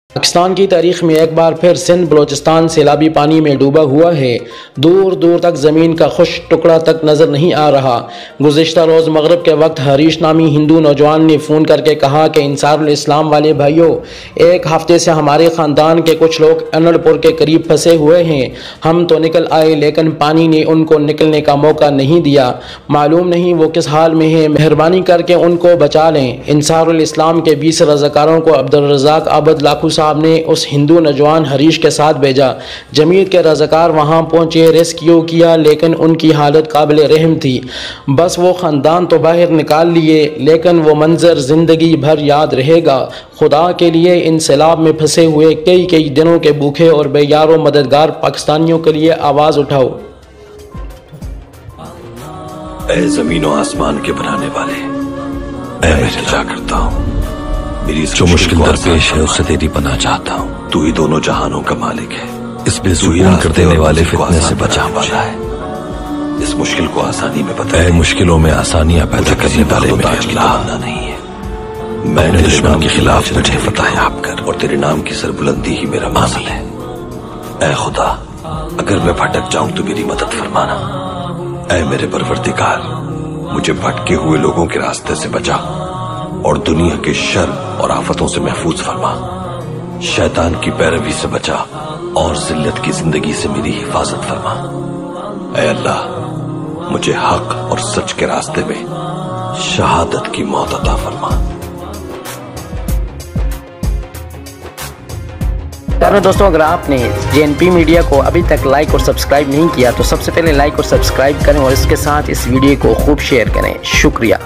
पाकिस्तान की तारीख में एक बार फिर सिंध बलोचिस्तान सैलाबी पानी में डूबा हुआ है। दूर दूर तक ज़मीन का खुश टुकड़ा तक नज़र नहीं आ रहा। गुज़िश्ता रोज़ मगरिब के वक्त हरीश नामी हिंदू नौजवान ने फ़ोन करके कहा कि इंसारुल इस्लाम वाले भाइयों, एक हफ्ते से हमारे ख़ानदान के कुछ लोग अनड़पुर के करीब फंसे हुए हैं। हम तो निकल आए लेकिन पानी ने उनको निकलने का मौका नहीं दिया। मालूम नहीं वो किस हाल में है, मेहरबानी करके उनको बचा लें। इंसारुल इस्लाम के 20 रज़ाकारों को अब्दुल रज़ाक आबद लाखू साहब ने उस हिंदू नौजवान हरीश के साथ भेजा। जमीयत के रज़ाकार वहां पहुंचे, रेस्क्यू किया, लेकिन उनकी हालत काबिल रहम थी। बस वो ख़ानदान तो बाहर निकाल लिए, लेकिन वो मंजर ज़िंदगी भर याद रहेगा। खुदा के लिए इन सैलाब में फंसे हुए कई दिनों के भूखे और बेयारो मददगार पाकिस्तानियों के लिए आवाज़ उठाओ। ऐ ज़मीन और आसमान के बनाने वाले, ऐ मैं रजा करता हूँ, मेरी जो मुश्किल दरपेश है उससे तेरी पनाह चाहता हूँ। तू ही दोनों जहानों का मालिक है, इस बेसुकून कर देने वाले फितने से बचा वाला है। इस मुश्किल को आसानी में बता, ऐ मुश्किलों में आसानियां पैदा करने वाले मेरे अल्लाह नहीं है। मैंने दुश्मन के खिलाफ मुझे फतह याब कर, और तेरे नाम की सरबुलंदी ही मेरा मामल है। ऐ खुदा, अगर मैं भटक जाऊं तो मेरी मदद फरमाना। ऐ मेरे परवरदिगार, मुझे भटके हुए लोगों के रास्ते से बचा और दुनिया के शर और आफतों से महफूज फरमा। शैतान की पैरवी से बचा और जिल्लत की जिंदगी से मेरी हिफाजत फरमा। ऐ अल्लाह, मुझे हक और सच के रास्ते में शहादत की मौत अता फरमा। दोस्तों, अगर आपने JNP मीडिया को अभी तक लाइक और सब्सक्राइब नहीं किया तो सबसे पहले लाइक और सब्सक्राइब करें और इसके साथ इस वीडियो को खूब शेयर करें। शुक्रिया।